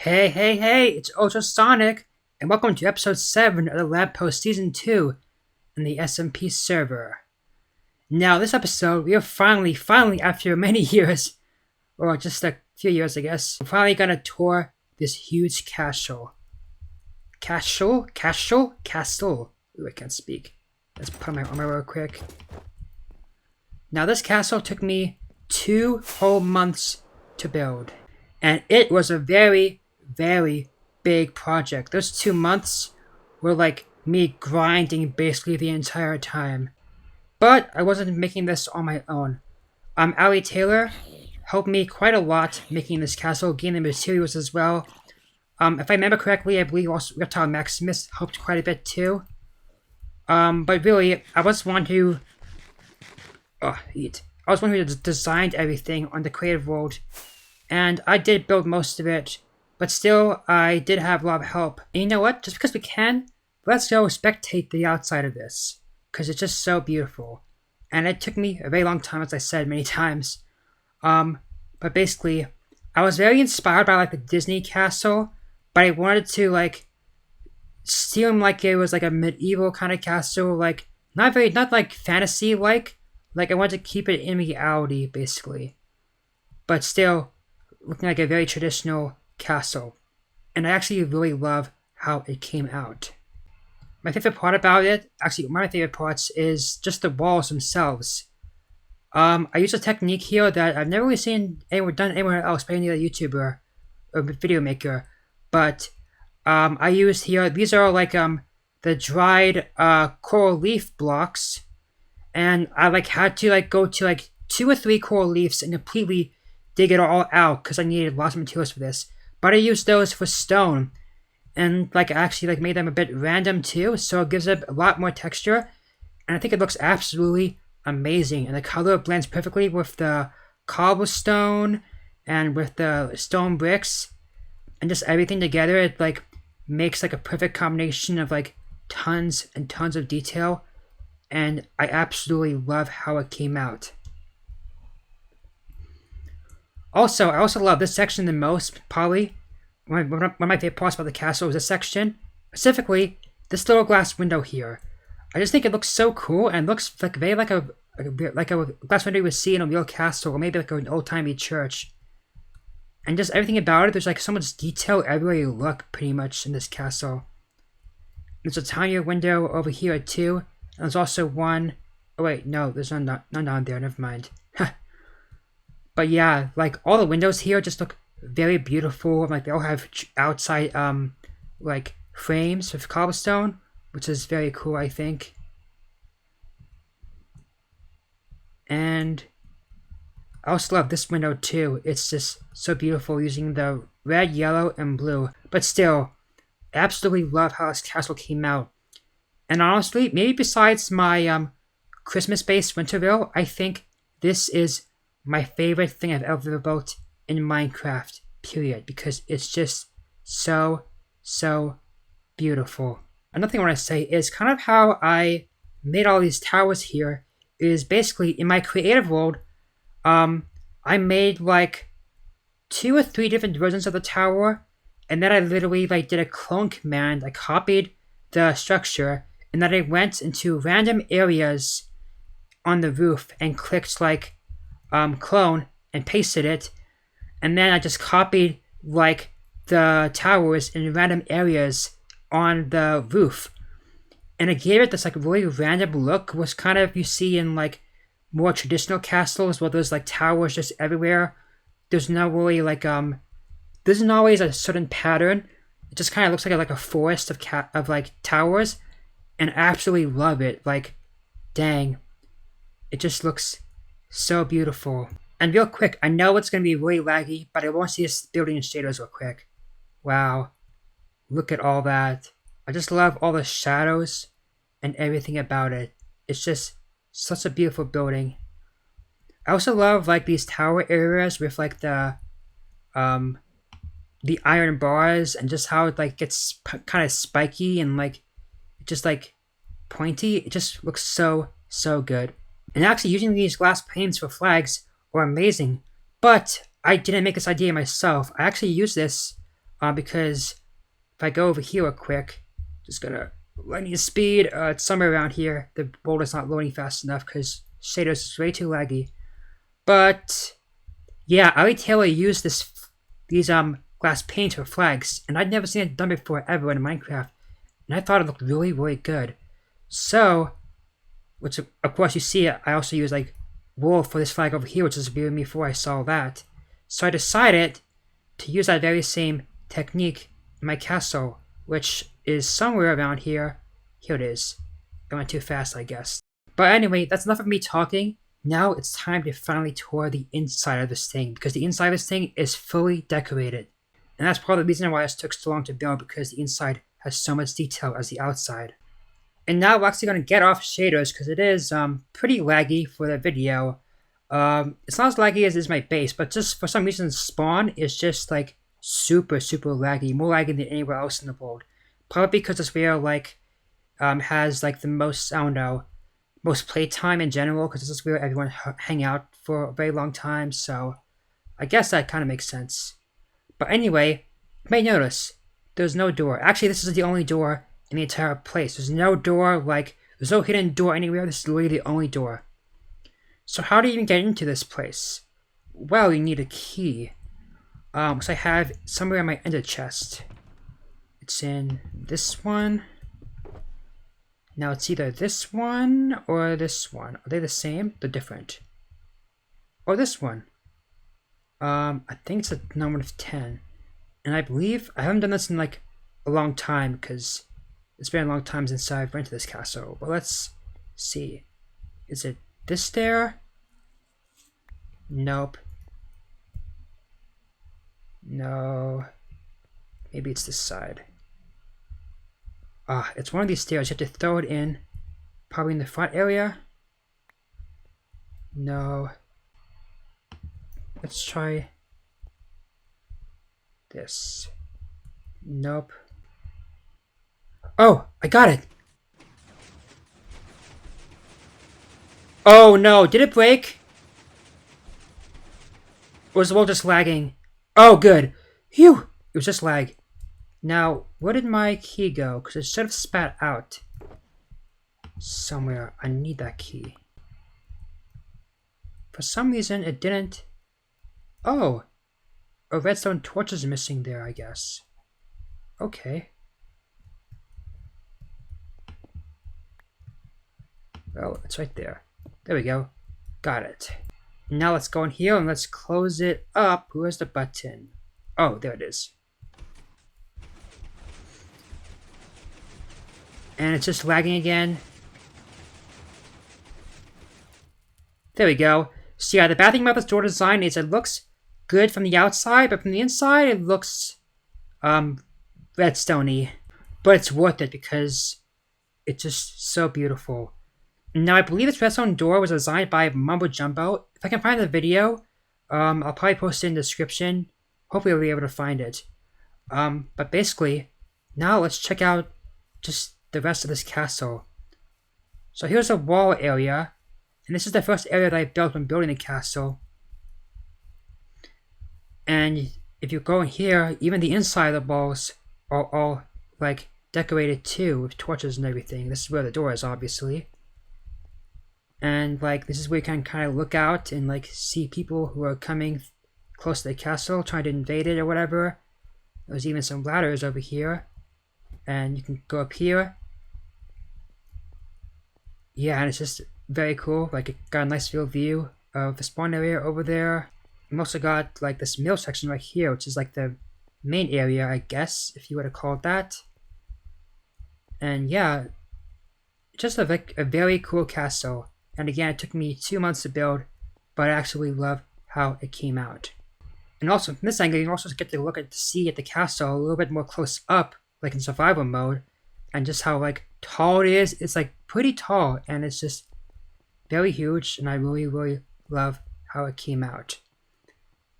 Hey, hey, hey, it's UltraSonic, and welcome to episode 7 of the Lab Post Season 2 in the SMP server. Now, this episode, we are finally, after many years, or just a few years, I guess, we're finally gonna tour this huge castle. Castle? Ooh, I can't speak. Let's put my armor real quick. Now, this castle took me 2 whole months to build, and it was a very big project. Those 2 months were like me grinding basically the entire time. But I wasn't making this on my own. Ali Taylor helped me quite a lot making this castle, getting the materials as well. If I remember correctly, I believe also Reptile Maximus helped quite a bit too. But really, I was one who designed everything on the creative world, and I did build most of it. But still, I did have a lot of help. And you know what? Just because we can, let's go spectate the outside of this. Because it's just so beautiful. And it took me a very long time, as I said many times. But basically, I was very inspired by like the Disney castle. But I wanted to like seem like it was like a medieval kind of castle. Like, not like fantasy-like. Like, I wanted to keep it in reality, basically. But still, looking like a very traditional castle, and I actually really love how it came out. My favorite part about it, actually one of my favorite parts, is just the walls themselves. I use a technique here that I've never really seen done anywhere else by any other YouTuber or video maker, but I used here, these are like the dried coral leaf blocks, and I like had to like go to like 2 or 3 coral leaves and completely dig it all out because I needed lots of materials for this. But I used those for stone, and like actually like made them a bit random too, so it gives it a lot more texture, and I think it looks absolutely amazing. And the color blends perfectly with the cobblestone and with the stone bricks, and just everything together. It like makes like a perfect combination of like tons and tons of detail, and I absolutely love how it came out. Also, I also love this section the most, probably. One of my favorite parts about the castle is this section. Specifically, this little glass window here. I just think it looks so cool, and looks like very like a glass window you would see in a real castle, or maybe like an old-timey church. And just everything about it, there's like so much detail everywhere you look, pretty much, in this castle. There's a tinier window over here, too. And there's also one... Oh, wait, no, there's none down there, never mind. But yeah, like all the windows here just look very beautiful. Like they all have outside like frames with cobblestone, which is very cool, I think. And I also love this window too. It's just so beautiful using the red, yellow, and blue. But still, absolutely love how this castle came out. And honestly, maybe besides my Christmas-based Winterville, I think this is my favorite thing I've ever built in Minecraft, period, because it's just so beautiful. Another thing I want to say is kind of how I made all these towers here is basically in my creative world, I made like 2 or 3 different versions of the tower, and then I literally like did a clone command. I copied the structure, and then I went into random areas on the roof and clicked like clone and pasted it, and then I just copied like the towers in random areas on the roof, and it gave it this like really random look, which kind of you see in like more traditional castles where there's like towers just everywhere. There's no really like there isn't always a certain pattern. It just kind of looks like a forest of like towers, and I absolutely love it. Like, dang, it just looks so beautiful. And real quick, I know it's going to be really laggy, but I want to see this building in shaders real quick. Wow. Look at all that. I just love all the shadows and everything about it. It's just such a beautiful building. I also love like these tower areas with like the iron bars, and just how it like gets kind of spiky and like just like pointy. It just looks so good. And actually using these glass panes for flags were amazing, but I didn't make this idea myself. I actually used this because if I go over here real quick, just gonna lightning speed. It's somewhere around here. The boulder's not loading fast enough because shaders is way too laggy. But yeah, Ali Taylor used these glass paints for flags, and I'd never seen it done before ever in Minecraft, and I thought it looked really, really good. So, which of course you see it, I also used like wool for this flag over here, which was viewing me before I saw that. So I decided to use that very same technique in my castle, which is somewhere around here. Here it is. I went too fast, I guess. But anyway, that's enough of me talking. Now it's time to finally tour the inside of this thing, because the inside of this thing is fully decorated. And that's part of the reason why this took so long to build, because the inside has so much detail as the outside. And now we're actually going to get off shaders, because it is pretty laggy for the video. It's not as laggy as is my base, but just for some reason spawn is just like super, super laggy. More laggy than anywhere else in the world. Probably because this video like has like the most, I don't know, most playtime in general, because this is where everyone hang out for a very long time, so I guess that kind of makes sense. But anyway, you may notice there's no door. Actually, this is the only door in the entire place. There's no door, like, there's no hidden door anywhere. This is literally the only door. So how do you even get into this place? Well, you need a key. Which I have somewhere in my ender chest. It's in this one. Now it's either this one or this one. Are they the same? They're different. Or this one. I think it's a number of 10. And I believe I haven't done this in like a long time, because it's been a long time since I've rented this castle. But let's see. Is it this there? Nope. No. Maybe it's this side. It's one of these stairs. You have to throw it in. Probably in the front area. No. Let's try this. Nope. Oh, I got it! Oh no, did it break? Or was the world just lagging? Oh, good. Phew! It was just lag. Now, where did my key go? Because it should have spat out somewhere. I need that key. For some reason, it didn't. Oh! A redstone torch is missing there, I guess. Okay. Well, it's right there. There we go. Got it. Now let's go in here and let's close it up. Where's the button? Oh, there it is. And it's just lagging again. There we go. So yeah, the bad thing about this door design is it looks good from the outside, but from the inside it looks redstone-y. But it's worth it because it's just so beautiful. Now I believe this redstone door was designed by MumboJumbo. If I can find the video, I'll probably post it in the description. Hopefully I'll be able to find it. But basically, now let's check out just the rest of this castle. So here's a wall area, and this is the first area that I built when building the castle. And if you go in here, even the inside of the walls are all like decorated too with torches and everything. This is where the door is, obviously. And like this is where you can kind of look out and like see people who are coming close to the castle, trying to invade it or whatever. There's even some ladders over here, and you can go up here. Yeah, and it's just very cool. Like it got a nice view of the spawn area over there. We also got like this middle section right here, which is like the main area, I guess, if you were to call it that. And yeah, just a very cool castle. And again, it took me 2 months to build, but I actually love how it came out. And also from this angle, you can also get to look at the castle a little bit more close up, like in survival mode, and just how like tall it is. It's like pretty tall, and it's just very huge, and I really, really love how it came out.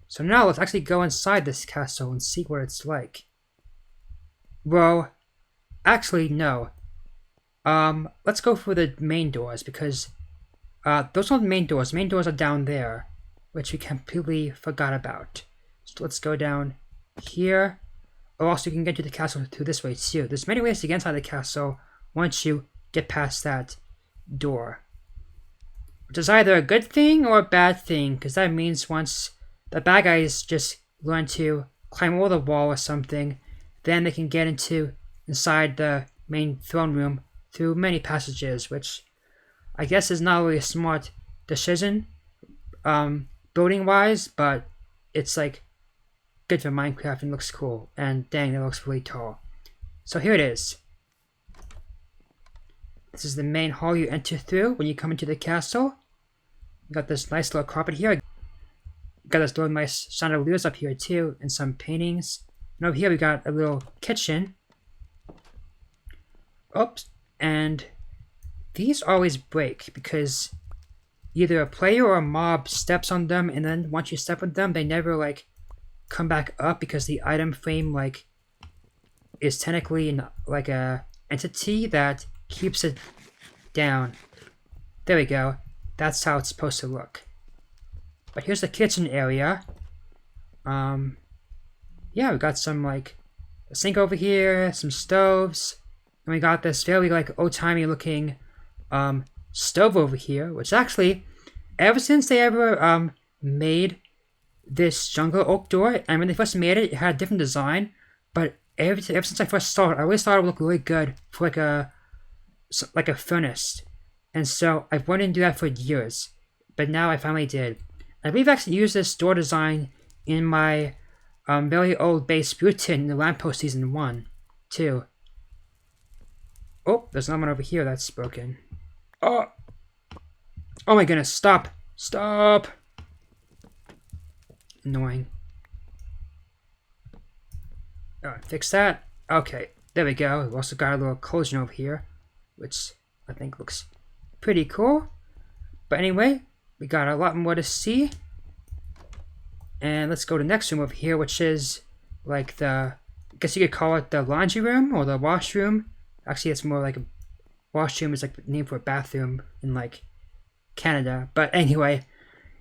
So now let's actually go inside this castle and see what it's like. Well, actually no. Let's go for the main doors, because those aren't the main doors. The main doors are down there, which we completely forgot about. So let's go down here. or also you can get to the castle through this way too. There's many ways to get inside the castle once you get past that door. Which is either a good thing or a bad thing, because that means once the bad guys just learn to climb over the wall or something, then they can get inside the main throne room through many passages, which I guess is not really a smart decision, building wise, but it's like good for Minecraft and looks cool. And dang, it looks really tall. So here it is. This is the main hall you enter through when you come into the castle. You got this nice little carpet here. Got this little nice chandeliers up here too, and some paintings. And over here we got a little kitchen. Oops, and these always break because either a player or a mob steps on them, and then once you step on them, they never like come back up because the item frame like is technically like a entity that keeps it down. There we go. That's how it's supposed to look. But here's the kitchen area. Yeah, we got some like a sink over here, some stoves, and we got this very like old-timey looking stove over here, which actually, ever since they ever made this jungle oak door, and when they first made it, it had a different design, but ever since I first saw it, I always thought it would look really good for like a furnace. And so I've wanted to do that for years, but now I finally did. I believe I actually used this door design in my very old base routine in the Lamppost Season 1, too. Oh, there's another one over here that's broken. Oh! Oh my goodness, stop! Stop! Annoying. Alright, fix that. Okay, there we go. We've also got a little cauldron over here, which I think looks pretty cool. But anyway, we got a lot more to see. And let's go to the next room over here, which is like I guess you could call it the laundry room or the washroom. Actually, it's more like a washroom is like the name for a bathroom in like Canada. But anyway,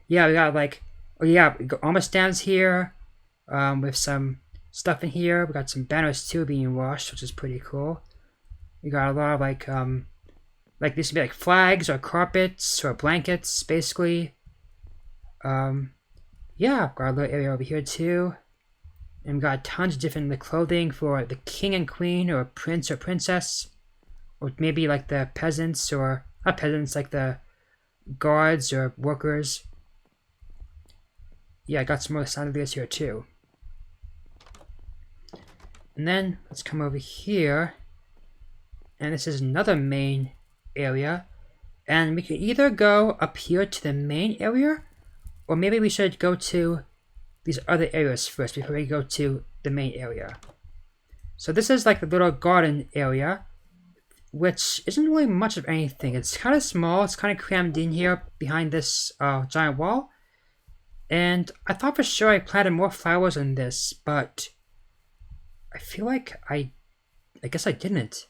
yeah, we got like, oh yeah, we got almost stands here with some stuff in here. We got some banners too being washed, which is pretty cool. We got a lot of like these would be like flags or carpets or blankets, basically. Yeah, got a little area over here too. And we got tons of different clothing for the king and queen or prince or princess. Or maybe like the peasants or, not peasants, like the guards or workers. Yeah, I got some more chandeliers here too. And then let's come over here. And this is another main area. And we can either go up here to the main area, or maybe we should go to these other areas first before we go to the main area. So this is like a little garden area, which isn't really much of anything. It's kind of small. It's kind of crammed in here behind this giant wall. And I thought for sure I planted more flowers in this, but I feel like I guess I didn't.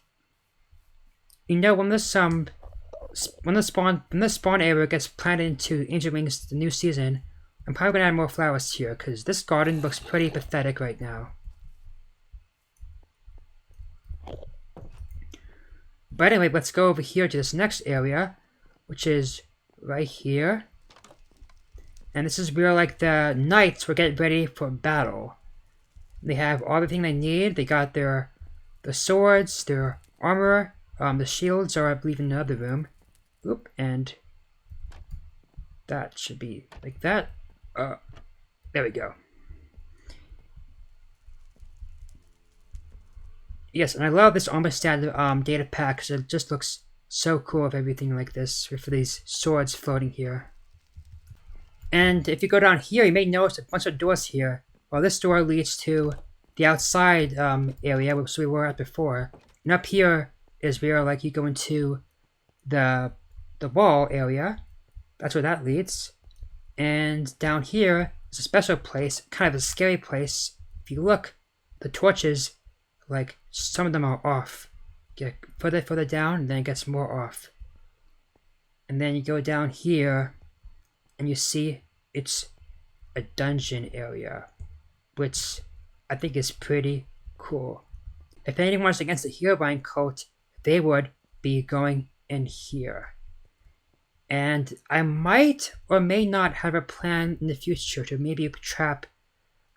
You know, when the spawn area gets planted into Angel Wings the new season, I'm probably gonna add more flowers here because this garden looks pretty pathetic right now. But anyway, let's go over here to this next area, which is right here. And this is where like the knights will get ready for battle. They have everything they need. They got their swords, their armor, the shields are I believe in another room. Oop, and that should be like that. There we go. Yes, and I love this Armistad data pack because it just looks so cool with everything like this, for these swords floating here. And if you go down here, you may notice a bunch of doors here. Well, this door leads to the outside area, which we were at before. And up here is where like you go into the wall area. That's where that leads. And down here is a special place, kind of a scary place. If you look, the torches, like some of them are off. Get further down, and then it gets more off. And then you go down here, and you see it's a dungeon area, which I think is pretty cool. cool. If anyone was against the Herobrine cult, they would be going in here. And I might or may not have a plan in the future to maybe trap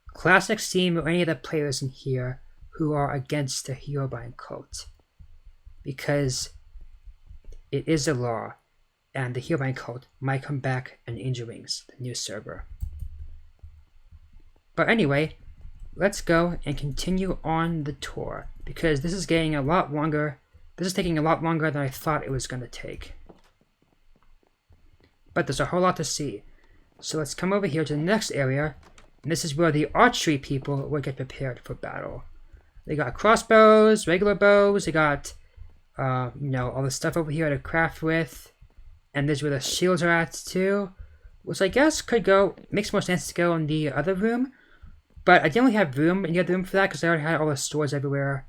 Classic Steam or any of the players in here who are against the Herobrine cult. Because it is a law, and the Herobrine cult might come back in Angel Wings, the new server. But anyway, let's go and continue on the tour, because this is getting a lot longer. This is taking a lot longer than I thought it was going to take. But there's a whole lot to see. So let's come over here to the next area, and this is where the archery people will get prepared for battle. They got crossbows, regular bows, they got, all the stuff over here to craft with, and this is where the shields are at too, which I guess makes more sense to go in the other room, but I didn't really have room in the other room for that because I already had all the swords everywhere,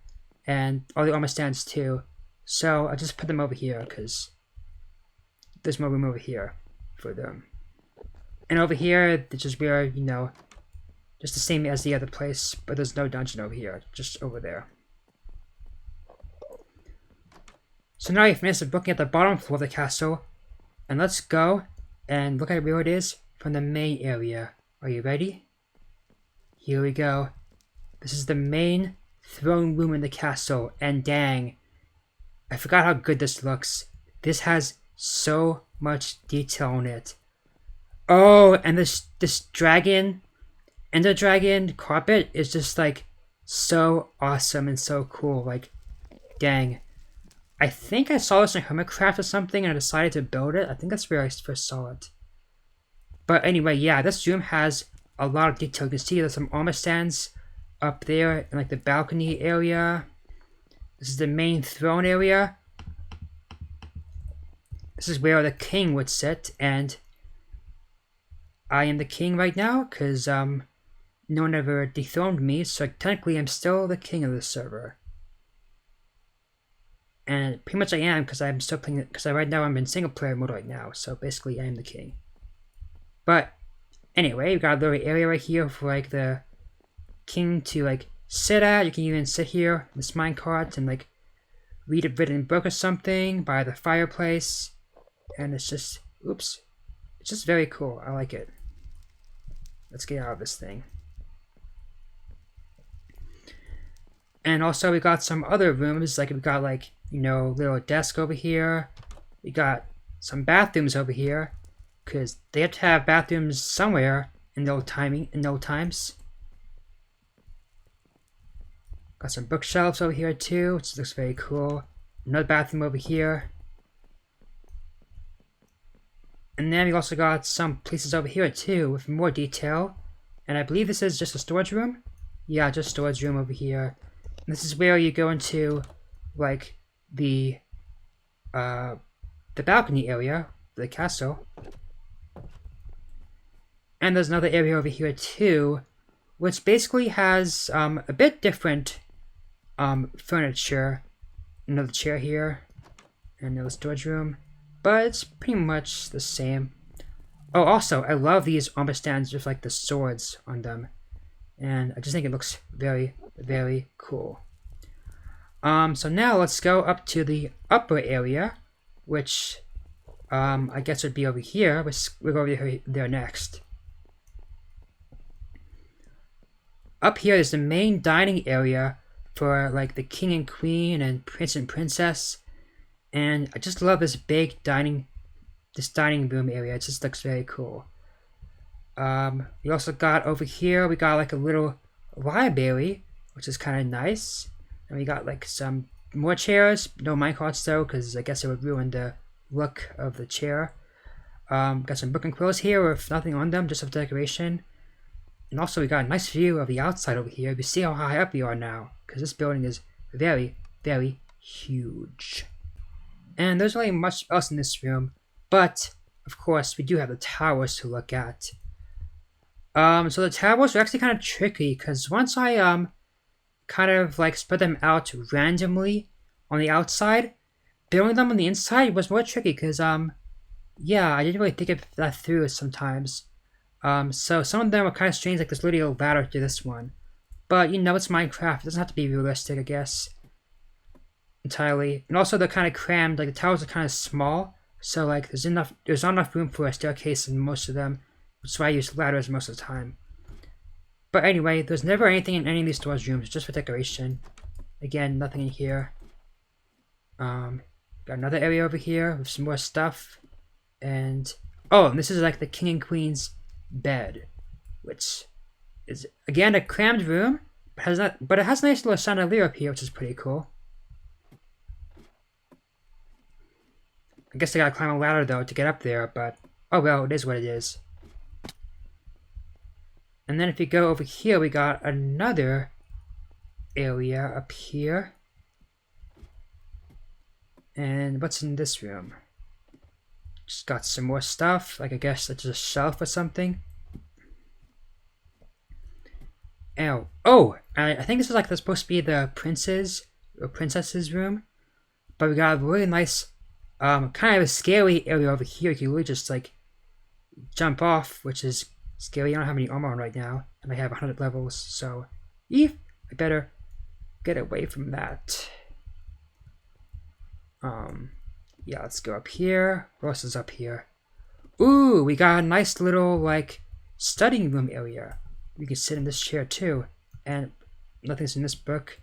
and all the armor stands too, so I just put them over here because there's more room over here for them. And over here, this is where, just the same as the other place, but there's no dungeon over here, just over there. So now you've finished looking at the bottom floor of the castle, and let's go and look at where it is from the main area. Are you ready? Here we go. This is the main throne room in the castle, and dang, I forgot how good this looks. This has so much detail on it. Oh, and this dragon, Ender Dragon carpet is just like so awesome and so cool. Like, dang. I think I saw this in Hermitcraft or something and I decided to build it. I think that's where I first saw it. But anyway, yeah, this room has a lot of detail. You can see there's some armor stands up there in like the balcony area. This is the main throne area. This is where the king would sit, and I am the king right now because no one ever dethroned me, so technically I'm still the king of the server. And pretty much I am because I'm still playing it, because right now I'm in single player mode right now, so basically I am the king. But anyway, we got a little area right here for like the king to like sit at. You can even sit here in this minecart and like read a written book or something by the fireplace. And it's just, oops, it's just very cool. I like it. Let's get out of this thing. And also we got some other rooms, like we got like, little desk over here. We got some bathrooms over here, because they have to have bathrooms somewhere in the old times. Got some bookshelves over here too, which looks very cool. Another bathroom over here. And then we also got some places over here too with more detail. And I believe this is just a storage room. Yeah, just storage room over here. And this is where you go into like the balcony area, the castle. And there's another area over here too, which basically has a bit different furniture. Another chair here, and another storage room. But it's pretty much the same. Oh, also, I love these armor stands with like the swords on them. And I just think it looks very, very cool. So now let's go up to the upper area, which I guess would be over here. We'll go over there next. Up here is the main dining area for like the king and queen and prince and princess. And I just love this big dining room area. It just looks very cool. We also got over here, we got like a little library, which is kind of nice. And we got like some more chairs, no minecarts though, because I guess it would ruin the look of the chair. Got some book and quills here with nothing on them, just of decoration. And also we got a nice view of the outside over here. You see how high up we are now, because this building is very, very huge. And there's really much else in this room, but of course we do have the towers to look at. So the towers are actually kind of tricky, because once I kind of like spread them out randomly on the outside, building them on the inside was more tricky, because yeah, I didn't really think of that through sometimes. So some of them are kind of strange, like this little ladder to this one. But you know, it's Minecraft. It doesn't have to be realistic, I guess. Entirely. And also they're kind of crammed. Like the towers are kind of small, so like there's not enough room for a staircase in most of them, which is why I use ladders most of the time. But anyway, there's never anything in any of these storage rooms, just for decoration. Again, nothing in here. Got another area over here with some more stuff. And oh, and this is like the king and queen's bed, which is again a crammed room, but it has a nice little chandelier up here, which is pretty cool. I guess I gotta climb a ladder though to get up there, but oh well, it is what it is. And then if you go over here, we got another area up here. And what's in this room? Just got some more stuff, like I guess that's a shelf or something. Ow. Oh, I think this is like supposed to be the prince's or princess's room. But we got a really nice, kind of a scary area over here. You can really just like jump off, which is scary. I don't have any armor on right now, and I have 100 levels, so I better get away from that. Yeah, let's go up here. What else is up here? Ooh, we got a nice little like studying room area. We can sit in this chair too, and nothing's in this book.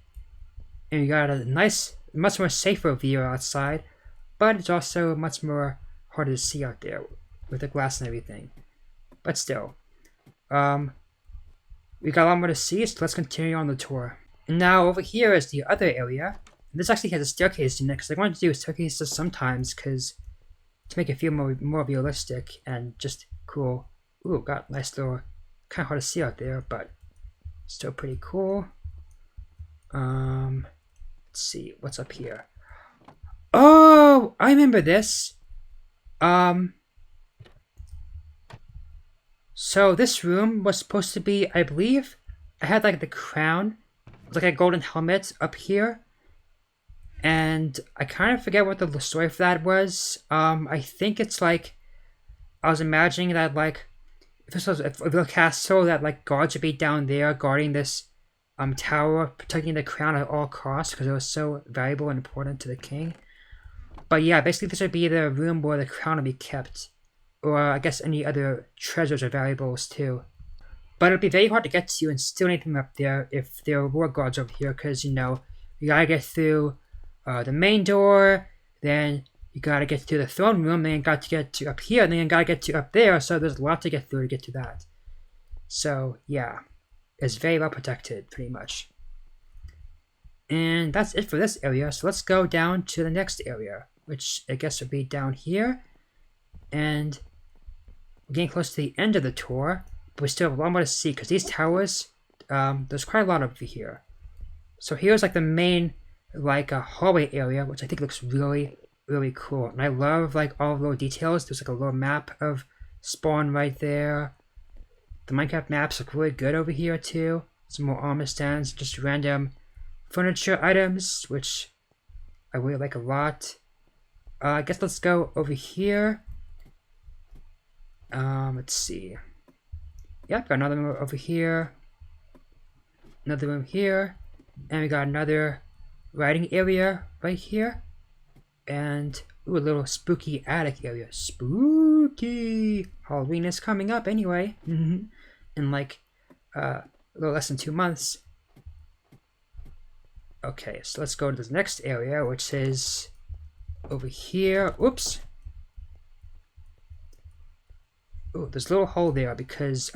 And we got a nice, much more safer view outside, but it's also much more harder to see out there with the glass and everything. But still, we got a lot more to see, so let's continue on the tour. And now over here is the other area. This actually has a staircase in it, because I wanted to do staircases sometimes, to make it feel more realistic and just cool. Ooh, got a nice little, kind of hard to see out there, but still pretty cool. Let's see, what's up here? Oh, I remember this. So this room was supposed to be, I believe, I had like the crown, like a golden helmet up here. And I kind of forget what the story for that was. I think it's like, I was imagining that like, if this was a castle, that like guards would be down there guarding this tower, protecting the crown at all costs because it was so valuable and important to the king. But yeah, basically this would be the room where the crown would be kept. Or I guess any other treasures or valuables too. But it'd be very hard to get to and steal anything up there if there were guards over here, because you know, you gotta get through the main door, then you gotta get to the throne room, then you got to get to up here, and then you gotta get to up there, so there's a lot to get through to get to that. So yeah, it's very well protected, pretty much. And that's it for this area, so let's go down to the next area, which I guess would be down here. And we're getting close to the end of the tour, but we still have a lot more to see, because these towers, there's quite a lot over here. So here's like the main like a hallway area, which I think looks really cool, and I love like all the little details. There's like a little map of spawn right there. The Minecraft maps look really good over here too. Some more armor stands, just random furniture items, which I really like a lot. I guess let's go over here. Let's see. Yep, got another room over here, another room here, and we got another writing area right here, and ooh, a little spooky attic area. Spooky! Halloween is coming up anyway. In like a little less than 2 months. Okay, so let's go to this next area, which is over here. Oops! Oh, there's a little hole there because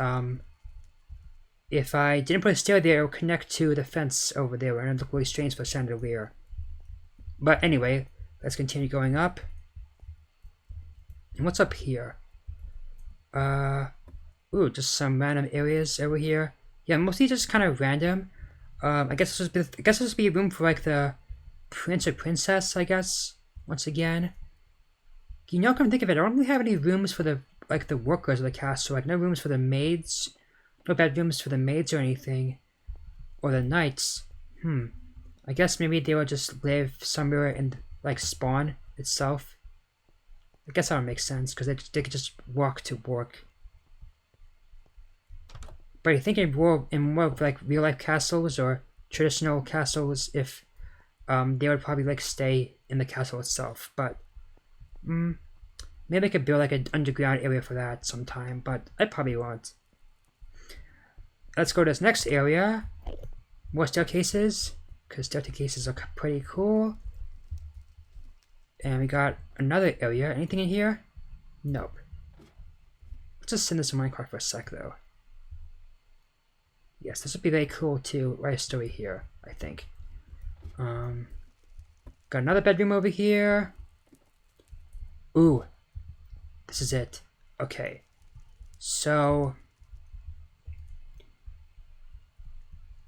if I didn't put a stair there, it would connect to the fence over there, and it looked really strange for the chandelier. But anyway, let's continue going up. And what's up here? Ooh, just some random areas over here. Yeah, mostly just kind of random. I guess this would be room for like the prince or princess, I guess. Once again, you know, come think of it, I don't really have any rooms for the workers of the castle. Like no rooms for the maids. No bedrooms for the maids or anything. Or the knights. I guess maybe they would just live somewhere in, like, spawn itself. I guess that would make sense, because they could just walk to work. But I think in more of like real life castles or traditional castles, if they would probably like stay in the castle itself. But maybe I could build like an underground area for that sometime, but I probably won't. Let's go to this next area. More staircases, because staircases are pretty cool. And we got another area. Anything in here? Nope. Let's just send this to Minecraft for a sec, though. Yes, this would be very cool to write a story here, I think. Got another bedroom over here. Ooh. This is it. Okay. So,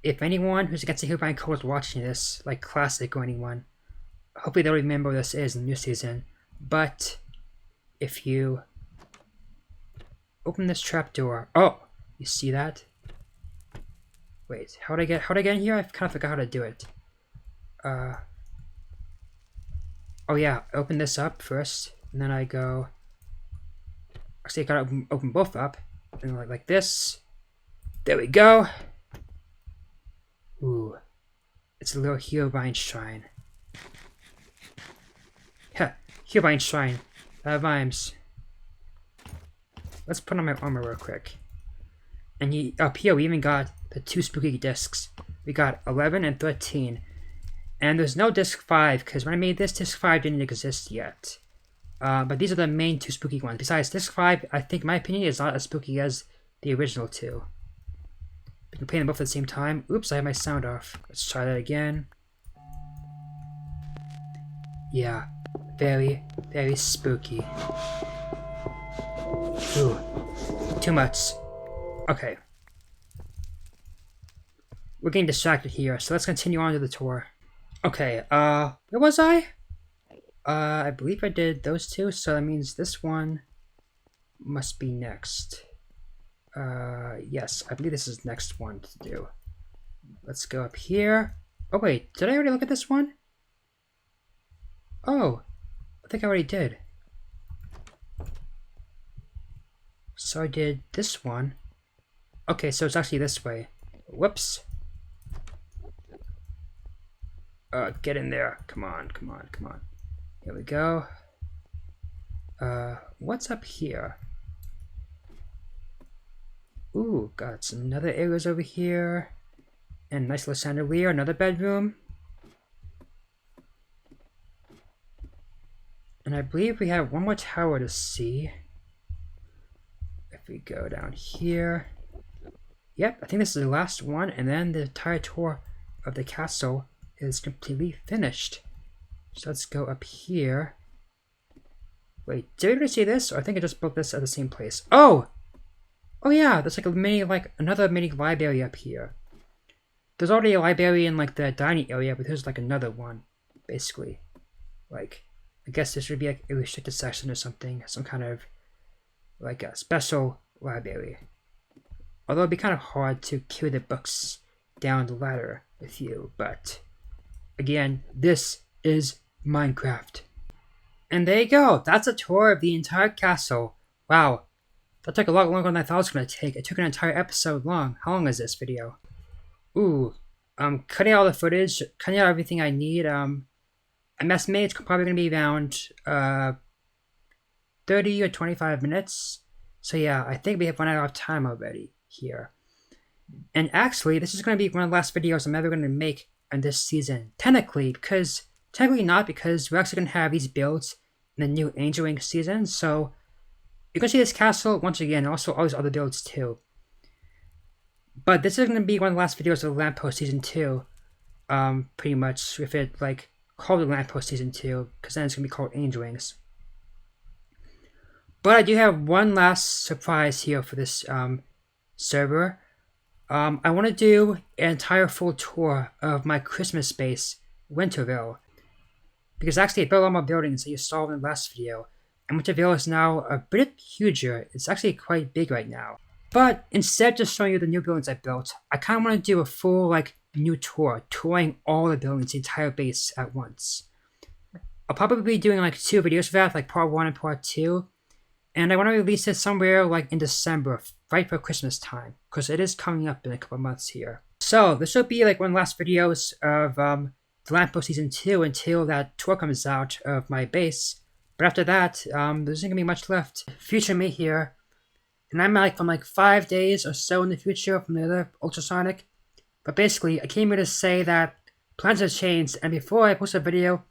if anyone who's against the Herobrine Code is watching this, like Classic or anyone, hopefully they'll remember what this is in the new season. But if you open this trapdoor, oh, you see that? Wait, how'd I get in here? I kind of forgot how to do it. Oh yeah, I open this up first, and then I go. Actually, I gotta open both up, and like this. There we go. Ooh, it's a little Herobrine shrine. Heh, Herobrine shrine. That rhymes. Let's put on my armor real quick. And up here we even got the 2 spooky discs. We got 11 and 13. And there's no disc 5, because when I made this, disc 5 didn't exist yet. But these are the main 2 spooky ones. Besides, disc 5, I think, in my opinion, is not as spooky as the original 2. We can play them both at the same time. Oops, I have my sound off. Let's try that again. Yeah, very, very spooky. Ooh, too much. Okay. We're getting distracted here, so let's continue on to the tour. Okay, where was I? I believe I did those 2, so that means this one must be next. Yes, I believe this is the next one to do. Let's go up here. Oh wait, did I already look at this one? Oh, I think I already did. So I did this one. Okay, so it's actually this way. Whoops. Get in there. Come on, come on, come on. Here we go. What's up here? Ooh, got some other areas over here. And nice little chandelier, another bedroom. And I believe we have one more tower to see. If we go down here. Yep, I think this is the last one, and then the entire tour of the castle is completely finished. So let's go up here. Wait, did everybody see this? Or I think I just built this at the same place. Oh! Oh yeah, there's like another mini library up here. There's already a library in like the dining area, but there's like another one, basically. Like, I guess this would be like a restricted section or something, some kind of like a special library. Although it'd be kind of hard to carry the books down the ladder with you, but again, this is Minecraft. And there you go, that's a tour of the entire castle. Wow, that took a lot longer than I thought it was going to take. It took an entire episode long. How long is this video? Ooh, cutting out all the footage, cutting out everything I need. I'm estimating it's probably going to be around 30 or 25 minutes. So yeah, I think we have run out of time already here. And actually, this is going to be one of the last videos I'm ever going to make in this season. Technically not, because we're actually going to have these builds in the new Angel Wing season. So you're going to see this castle once again, and also all these other builds too. But this is going to be one of the last videos of the Lamppost Season 2. Pretty much, if it like called the Lamppost Season 2, because then it's going to be called Angel Wings. But I do have one last surprise here for this server. I want to do an entire full tour of my Christmas base, Winterville. Because actually I built all my buildings that you saw in the last video. And Winterville is now a bit huger. It's actually quite big right now. But instead of just showing you the new buildings I built, I kind of want to do a full like new tour, touring all the buildings, the entire base at once. I'll probably be doing like 2 videos for that, like part 1 and part 2. And I want to release it somewhere like in December, right for Christmas time, because it is coming up in a couple months here. So this will be like one of the last videos of the Lamppost Season 2 until that tour comes out of my base. But after that, there's not going to be much left. Future me here. And I'm like from like 5 days or so in the future from the other UltraSonic. But basically, I came here to say that plans have changed, and before I post a video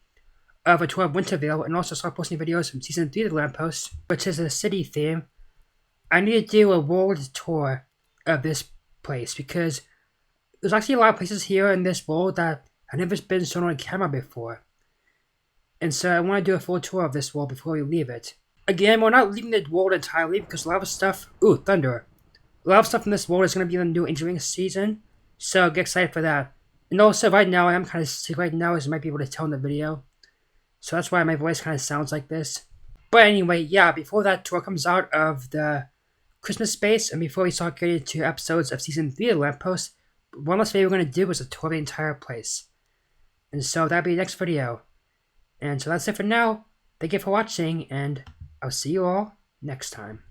of a tour of Winterville and also start posting videos from Season 3 of the Lamppost, which is a city theme, I need to do a world tour of this place because there's actually a lot of places here in this world that have never been shown on camera before. And so I want to do a full tour of this world before we leave it. Again, we're not leaving the world entirely because a lot of stuff... Ooh, thunder. A lot of stuff in this world is going to be in the new engineering season, so get excited for that. And also, right now, I am kind of sick right now, as you might be able to tell in the video. So that's why my voice kind of sounds like this. But anyway, yeah, before that tour comes out of the Christmas space, and before we start getting into episodes of Season 3 of the Lamppost, one last video we're going to do is a tour of the entire place. And so that'll be the next video. And so that's it for now. Thank you for watching, and I'll see you all next time.